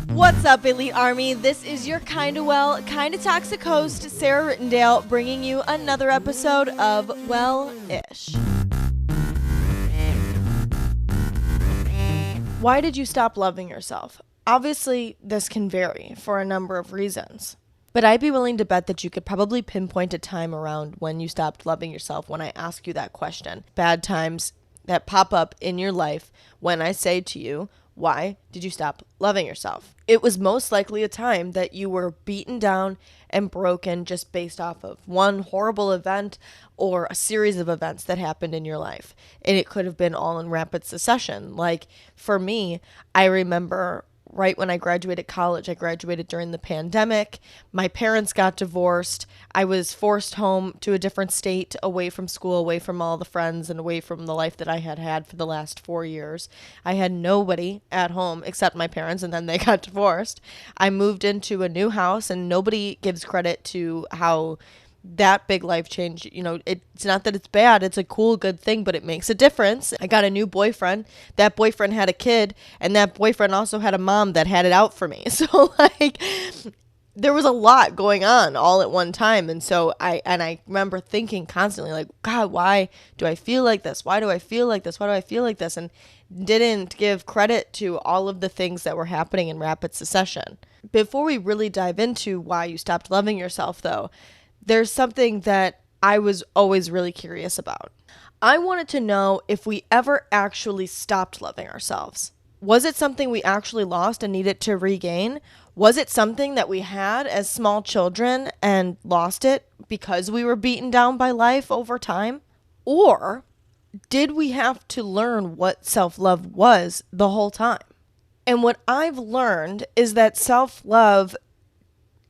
What's up, Elite Army? This is your kinda well, kinda toxic host, Sarah Rittendale, bringing you another episode of Wellish. Why did you stop loving yourself? Obviously, this can vary for a number of reasons. But I'd be willing to bet that you could probably pinpoint a time around when you stopped loving yourself when I ask you that question. Bad times that pop up in your life when I say to you, why did you stop loving yourself? It was most likely a time that you were beaten down and broken just based off of one horrible event or a series of events that happened in your life. And it could have been all in rapid succession. Like for me, I remember right when I graduated college. I graduated during the pandemic. My parents got divorced. I was forced home to a different state, away from school, away from all the friends, and away from the life that I had had for the last 4 years. I had nobody at home except my parents, and then they got divorced. I moved into a new house, and nobody gives credit to how that big life change, it's not that it's bad, it's a cool, good thing, but it makes a difference. I got a new boyfriend. That boyfriend had a kid, and that boyfriend also had a mom that had it out for me. So there was a lot going on all at one time. And so I remember thinking constantly like, God, why do I feel like this? Why do I feel like this? Why do I feel like this? And didn't give credit to all of the things that were happening in rapid succession. Before we really dive into why you stopped loving yourself, though, there's something that I was always really curious about. I wanted to know if we ever actually stopped loving ourselves. Was it something we actually lost and needed to regain? Was it something that we had as small children and lost it because we were beaten down by life over time? Or did we have to learn what self-love was the whole time? And what I've learned is that self-love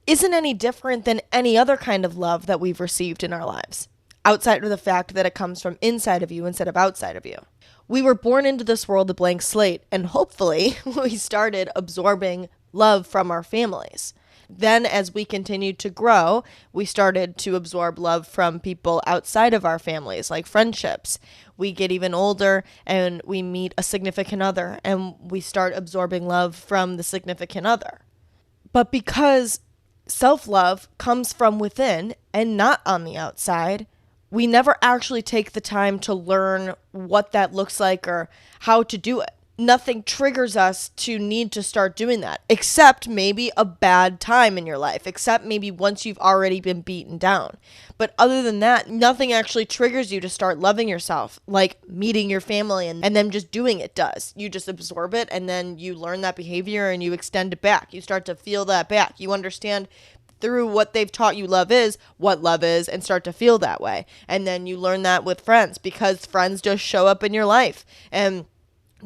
isn't any different than any other kind of love that we've received in our lives, outside of the fact that it comes from inside of you instead of outside of you. We were born into this world a blank slate, and hopefully we started absorbing love from our families. Then as we continued to grow, we started to absorb love from people outside of our families, like friendships. We get even older and we meet a significant other, and we start absorbing love from the significant other. But because self-love comes from within and not on the outside, we never actually take the time to learn what that looks like or how to do it. Nothing triggers us to need to start doing that, except maybe a bad time in your life, except maybe once you've already been beaten down. But other than that, nothing actually triggers you to start loving yourself, like meeting your family and then just doing it does. You just absorb it, and then you learn that behavior and you extend it back. You start to feel that back. You understand through what they've taught you love is, what love is, and start to feel that way. And then you learn that with friends, because friends just show up in your life. And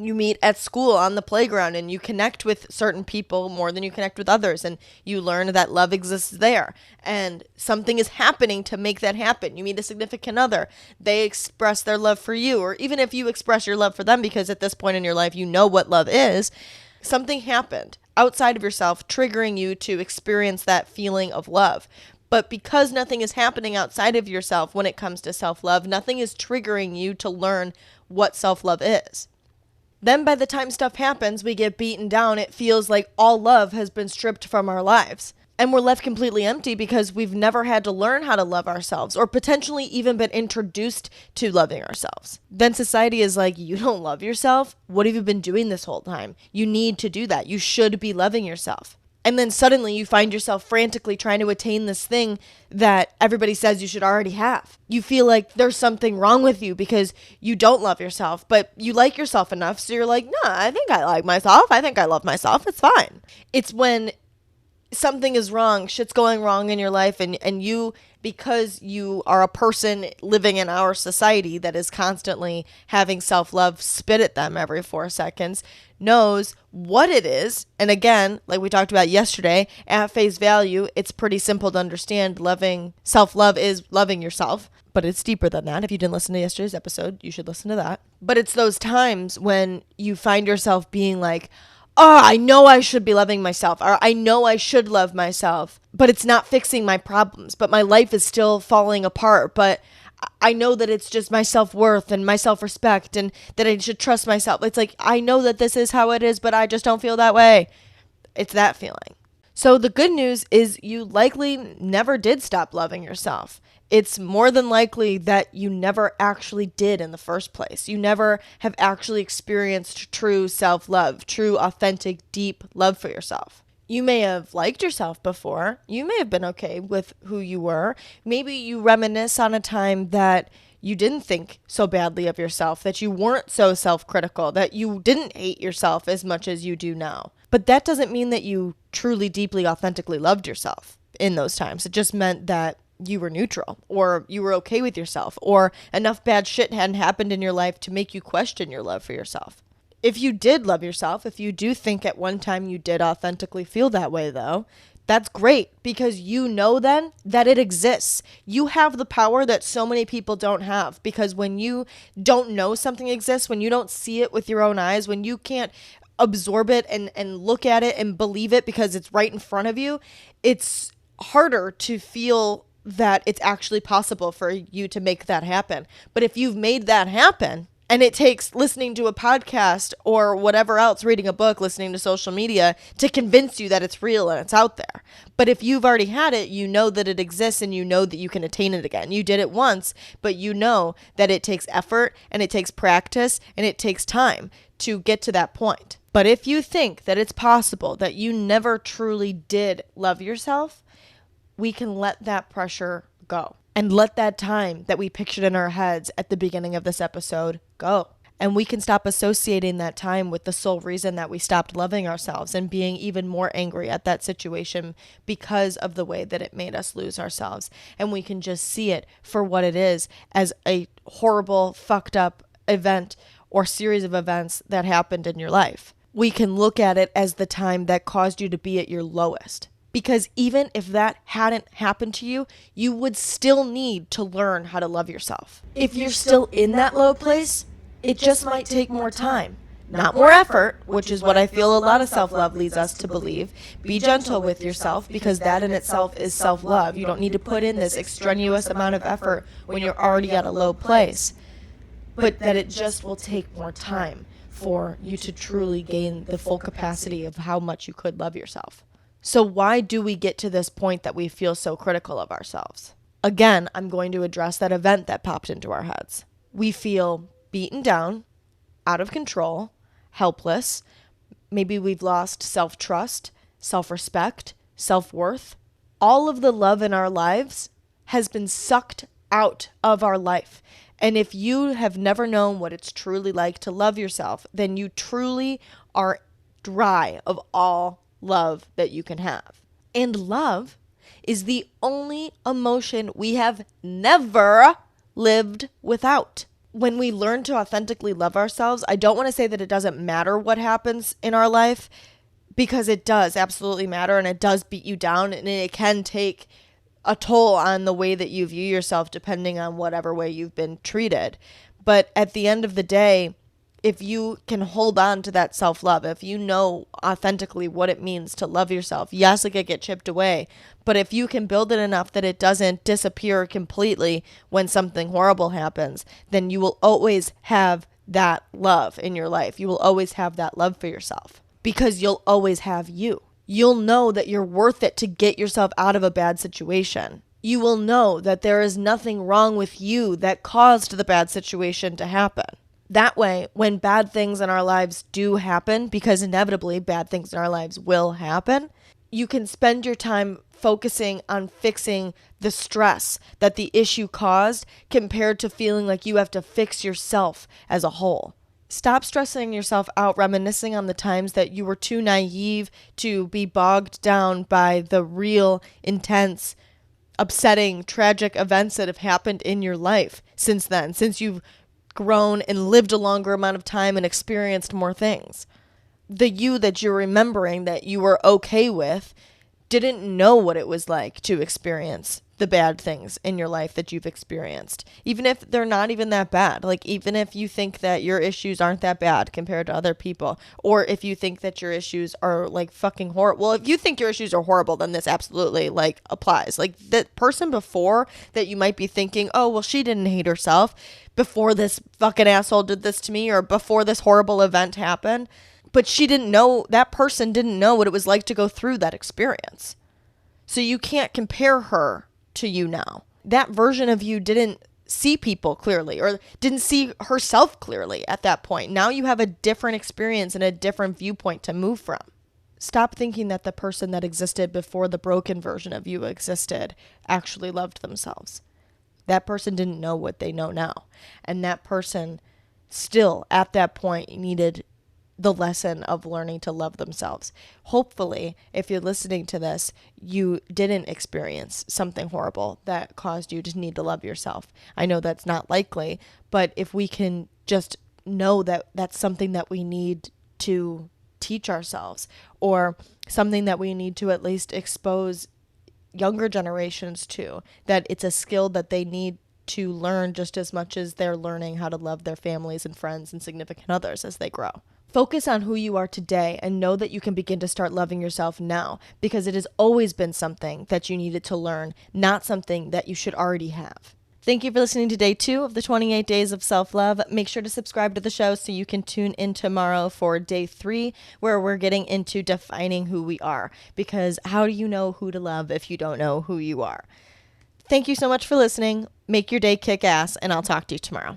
you meet at school on the playground, and you connect with certain people more than you connect with others, and you learn that love exists there, and something is happening to make that happen. You meet a significant other, they express their love for you, or even if you express your love for them, because at this point in your life you know what love is, something happened outside of yourself triggering you to experience that feeling of love. But because nothing is happening outside of yourself when it comes to self-love, nothing is triggering you to learn what self-love is. Then by the time stuff happens, we get beaten down, it feels like all love has been stripped from our lives. And we're left completely empty because we've never had to learn how to love ourselves, or potentially even been introduced to loving ourselves. Then society is like, you don't love yourself? What have you been doing this whole time? You need to do that. You should be loving yourself. And then suddenly you find yourself frantically trying to attain this thing that everybody says you should already have. You feel like there's something wrong with you because you don't love yourself, but you like yourself enough. So you're like, nah, I think I like myself. I think I love myself. It's fine. It's when something is wrong, shit's going wrong in your life, and you, because you are a person living in our society that is constantly having self-love spit at them every 4 seconds, knows what it is. And again, like we talked about yesterday, at face value, it's pretty simple to understand. Self-love is loving yourself, but it's deeper than that. If you didn't listen to yesterday's episode, you should listen to that. But it's those times when you find yourself being like, oh, I know I should be loving myself, or I know I should love myself, but it's not fixing my problems, but my life is still falling apart, but I know that it's just my self-worth and my self-respect and that I should trust myself. It's like, I know that this is how it is, but I just don't feel that way. It's that feeling. So the good news is you likely never did stop loving yourself. It's more than likely that you never actually did in the first place. You never have actually experienced true self-love, true, authentic, deep love for yourself. You may have liked yourself before. You may have been okay with who you were. Maybe you reminisce on a time that you didn't think so badly of yourself, that you weren't so self-critical, that you didn't hate yourself as much as you do now. But that doesn't mean that you truly, deeply, authentically loved yourself in those times. It just meant that you were neutral, or you were okay with yourself, or enough bad shit hadn't happened in your life to make you question your love for yourself. If you did love yourself, if you do think at one time you did authentically feel that way though, that's great, because you know then that it exists. You have the power that so many people don't have, because when you don't know something exists, when you don't see it with your own eyes, when you can't absorb it and look at it and believe it because it's right in front of you, it's harder to feel that it's actually possible for you to make that happen. But if you've made that happen, and it takes listening to a podcast or whatever else, reading a book, listening to social media to convince you that it's real and it's out there. But if you've already had it, you know that it exists and you know that you can attain it again. You did it once, but you know that it takes effort and it takes practice and it takes time to get to that point. But if you think that it's possible that you never truly did love yourself, we can let that pressure go. And let that time that we pictured in our heads at the beginning of this episode go. And we can stop associating that time with the sole reason that we stopped loving ourselves and being even more angry at that situation because of the way that it made us lose ourselves. And we can just see it for what it is, as a horrible, fucked up event or series of events that happened in your life. We can look at it as the time that caused you to be at your lowest. Because even if that hadn't happened to you, you would still need to learn how to love yourself. If you're still in that low place, it just might take more time. Not more effort, which is what I feel a lot of self-love leads us to believe. Be gentle with yourself, because that in itself is self-love. You don't need to put in this extraneous amount of effort when you're already at a low place. But that it just will take more time for you to truly gain the full capacity of how much you could love yourself. So why do we get to this point that we feel so critical of ourselves? Again, I'm going to address that event that popped into our heads. We feel beaten down, out of control, helpless. Maybe we've lost self-trust, self-respect, self-worth. All of the love in our lives has been sucked out of our life. And if you have never known what it's truly like to love yourself, then you truly are dry of all love that you can have. And love is the only emotion we have never lived without. When we learn to authentically love ourselves, I don't want to say that it doesn't matter what happens in our life, because it does absolutely matter, and it does beat you down, and it can take a toll on the way that you view yourself depending on whatever way you've been treated. But at the end of the day, if you can hold on to that self-love, if you know authentically what it means to love yourself, yes, it could get chipped away, but if you can build it enough that it doesn't disappear completely when something horrible happens, then you will always have that love in your life. You will always have that love for yourself, because you'll always have you. You'll know that you're worth it to get yourself out of a bad situation. You will know that there is nothing wrong with you that caused the bad situation to happen. That way, when bad things in our lives do happen, because inevitably bad things in our lives will happen, you can spend your time focusing on fixing the stress that the issue caused, compared to feeling like you have to fix yourself as a whole. Stop stressing yourself out, reminiscing on the times that you were too naive to be bogged down by the real, intense, upsetting, tragic events that have happened in your life since then, since you've grown and lived a longer amount of time and experienced more things. The you that you're remembering that you were okay with didn't know what it was like to experience the bad things in your life that you've experienced, even if they're not even that bad. Like, even if you think that your issues aren't that bad compared to other people, or if you think that your issues are like fucking horrible. Well, if you think your issues are horrible, then this absolutely like applies. Like, the person before that you might be thinking, oh, well, she didn't hate herself before this fucking asshole did this to me, or before this horrible event happened. But she didn't know, that person didn't know what it was like to go through that experience. So you can't compare her to you now. That version of you didn't see people clearly, or didn't see herself clearly at that point. Now you have a different experience and a different viewpoint to move from. Stop thinking that the person that existed before the broken version of you existed actually loved themselves. That person didn't know what they know now. And that person still at that point needed the lesson of learning to love themselves. Hopefully, if you're listening to this, you didn't experience something horrible that caused you to need to love yourself. I know that's not likely, but if we can just know that that's something that we need to teach ourselves, or something that we need to at least expose younger generations to, that it's a skill that they need to learn just as much as they're learning how to love their families and friends and significant others as they grow. Focus on who you are today and know that you can begin to start loving yourself now, because it has always been something that you needed to learn, not something that you should already have. Thank you for listening to day 2 of the 28 Days of Self-Love. Make sure to subscribe to the show so you can tune in tomorrow for day 3, where we're getting into defining who we are. Because how do you know who to love if you don't know who you are? Thank you so much for listening. Make your day kick ass, and I'll talk to you tomorrow.